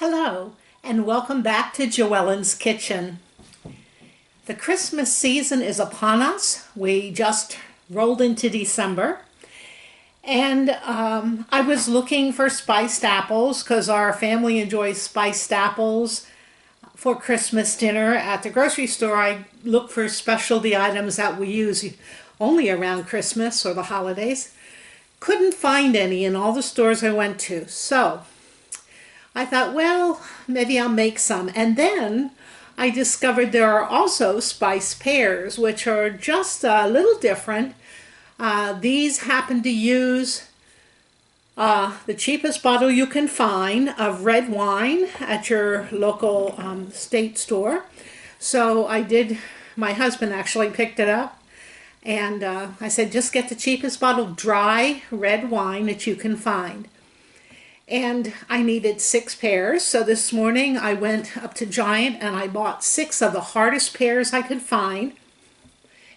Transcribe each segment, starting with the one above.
Hello, and welcome back to Joellen's Kitchen. The Christmas season is upon us. We just rolled into December. And I was looking for spiced apples because our family enjoys spiced apples for Christmas dinner. At the grocery store, I look for specialty items that we use only around Christmas or the holidays. Couldn't find any in all the stores I went to. So I thought, well, maybe I'll make some. And then I discovered there are also spiced pears, which are just a little different. These happen to use the cheapest bottle you can find of red wine at your local state store. So my husband actually picked it up. And I said, just get the cheapest bottle of dry red wine that you can find. And I needed 6 pears. So this morning I went up to Giant and I bought 6 of the hardest pears I could find.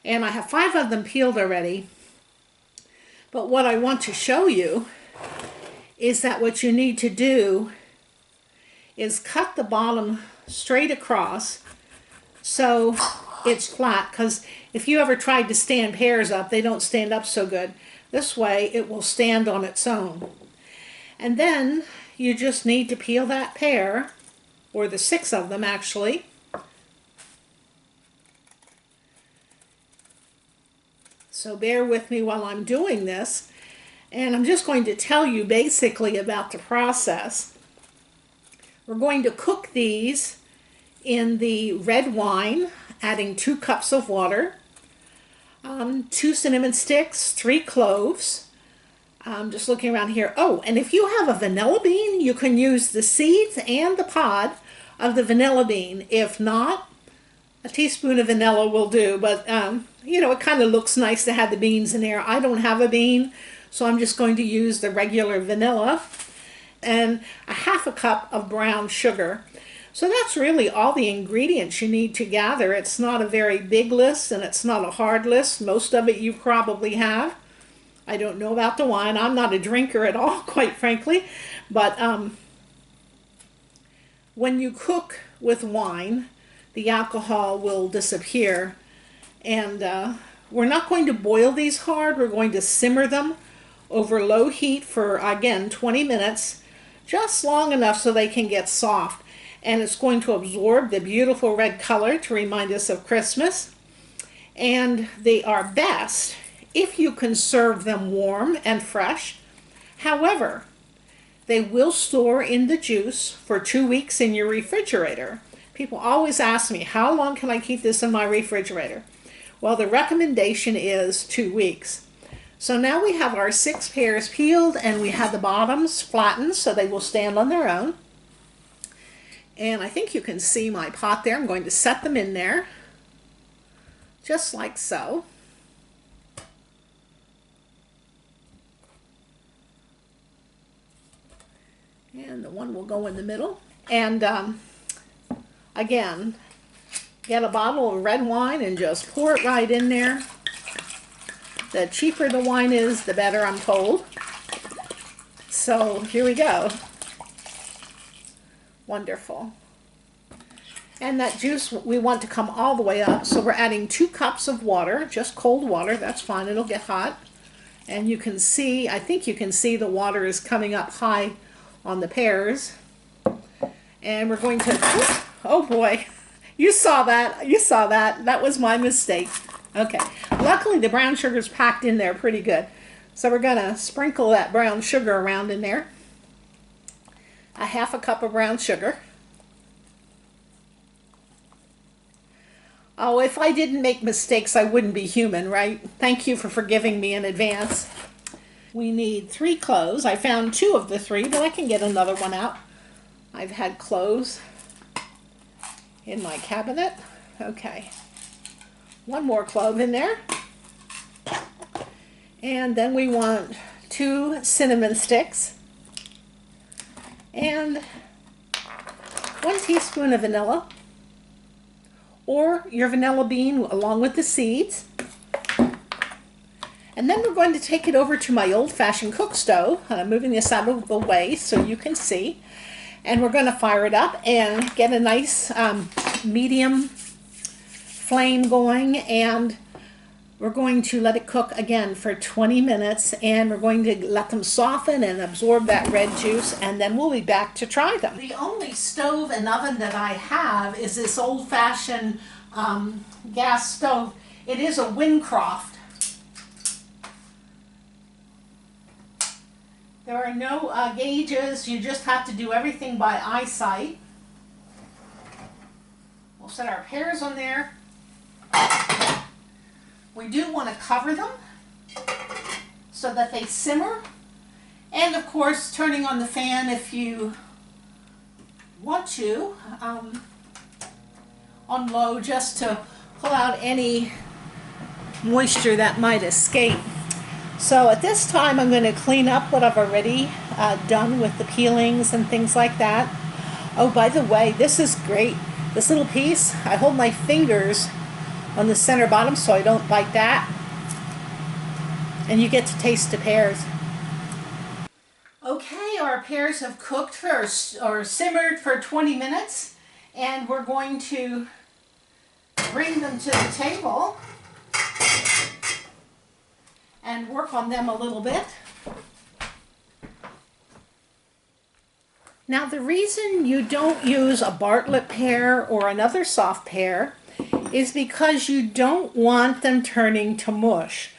And I have 5 of them peeled already. But what I want to show you is that what you need to do is cut the bottom straight across so it's flat, because if you ever tried to stand pears up, they don't stand up so good. This way it will stand on its own. And then you just need to peel that pear, or the 6 of them actually. So bear with me while I'm doing this. And I'm just going to tell you basically about the process. We're going to cook these in the red wine, adding 2 cups of water, 2 cinnamon sticks, 3 cloves. I'm just looking around here. Oh, and if you have a vanilla bean, you can use the seeds and the pod of the vanilla bean. If not, a teaspoon of vanilla will do. But, you know, it kind of looks nice to have the beans in there. I don't have a bean, so I'm just going to use the regular vanilla and a 1/2 cup of brown sugar. So that's really all the ingredients you need to gather. It's not a very big list and it's not a hard list. Most of it you probably have. I don't know about the wine. I'm not a drinker at all, quite frankly. But when you cook with wine, the alcohol will disappear. And we're not going to boil these hard. We're going to simmer them over low heat for, again, 20 minutes, just long enough so they can get soft. And it's going to absorb the beautiful red color to remind us of Christmas. And they are best if you can serve them warm and fresh. However, they will store in the juice for 2 weeks in your refrigerator. People always ask me, how long can I keep this in my refrigerator? Well, the recommendation is 2 weeks. So now we have our 6 pears peeled and we have the bottoms flattened so they will stand on their own. And I think you can see my pot there. I'm going to set them in there, just like so. And the one will go in the middle. And again, get a bottle of red wine and just pour it right in there. The cheaper the wine is, the better, I'm told. So here we go. Wonderful. And that juice we want to come all the way up, so we're adding 2 cups of water, just cold water. That's fine, it'll get hot. And you can see, I think you can see the water is coming up high on the pears. And we're going to, oh boy, you saw that, that was my mistake. Okay, luckily the brown sugar is packed in there pretty good. So we're gonna sprinkle that brown sugar around in there. A 1/2 cup of brown sugar. Oh, if I didn't make mistakes, I wouldn't be human, right? Thank you for forgiving me in advance. We need 3 cloves. I found 2 of the 3, but I can get another one out. I've had cloves in my cabinet. Okay. 1 more clove in there. And then we want 2 cinnamon sticks. And 1 teaspoon of vanilla, or your vanilla bean along with the seeds. And then we're going to take it over to my old-fashioned cook stove. I'm moving this out of the way so you can see. And we're going to fire it up and get a nice medium flame going, and we're going to let it cook again for 20 minutes, and we're going to let them soften and absorb that red juice, and then we'll be back to try them. The only stove and oven that I have is this old-fashioned gas stove. It is a Windcroft. There are no gauges. You just have to do everything by eyesight. We'll set our pears on there. We do want to cover them so that they simmer. And of course, turning on the fan if you want to, on low, just to pull out any moisture that might escape. So at this time, I'm going to clean up what I've already done with the peelings and things like that. Oh, by the way, this is great. This little piece, I hold my fingers on the center bottom so I don't bite that. And you get to taste the pears. Okay, our pears have cooked or simmered for 20 minutes. And we're going to bring them to the table and work on them a little bit. Now, the reason you don't use a Bartlett pear or another soft pear is because you don't want them turning to mush.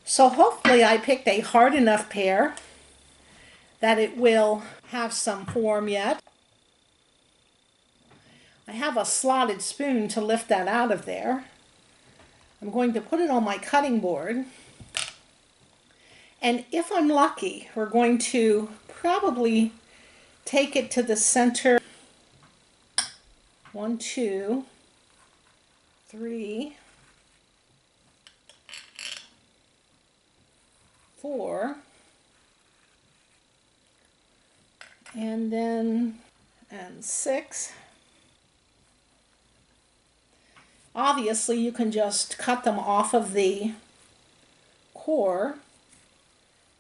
So hopefully I picked a hard enough pear that it will have some form yet. I have a slotted spoon to lift that out of there. I'm going to put it on my cutting board. And if I'm lucky, we're going to probably take it to the center. 1, 2, 3, 4, and then 6. Obviously, you can just cut them off of the core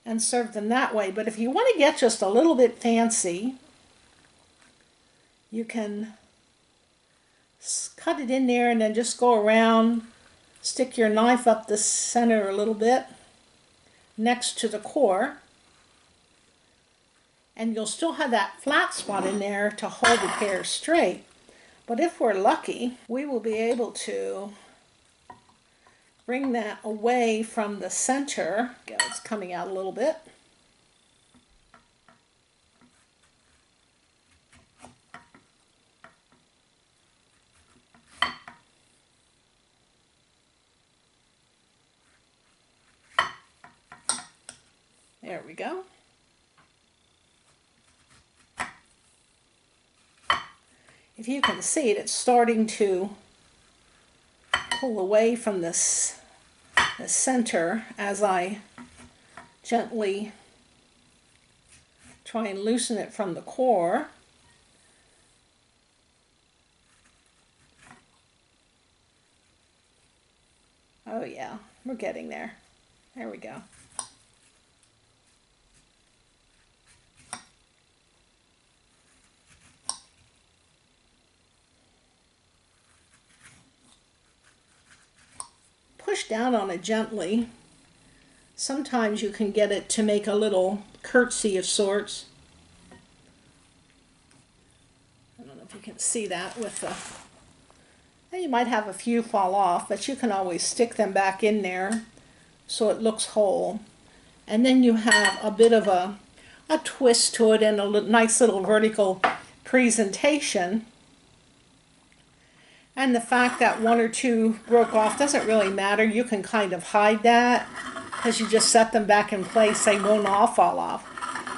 and serve them that way. But if you want to get just a little bit fancy, you can cut it in there and then just go around, stick your knife up the center a little bit next to the core, and you'll still have that flat spot in there to hold the pear straight. But if we're lucky, we will be able to bring that away from the center. It's coming out a little bit. There we go. If you can see it, it's starting to pull away from the center as I gently try and loosen it from the core. Oh yeah, we're getting there. There we go. Push down on it gently. Sometimes you can get it to make a little curtsy of sorts. I don't know if you can see that with the... And you might have a few fall off, but you can always stick them back in there so it looks whole. And then you have a bit of a twist to it and a nice little vertical presentation. And the fact that 1 or 2 broke off doesn't really matter. You can kind of hide that because you just set them back in place. They won't all fall off.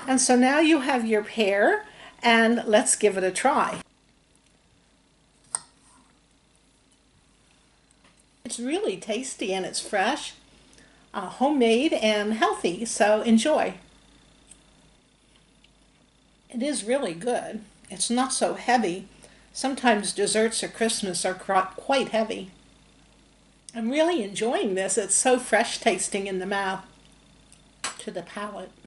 And so now you have your pear, and let's give it a try. It's really tasty and it's fresh, homemade and healthy, so enjoy. It is really good. It's not so heavy. Sometimes desserts at Christmas are quite heavy. I'm really enjoying this. It's so fresh tasting in the mouth to the palate.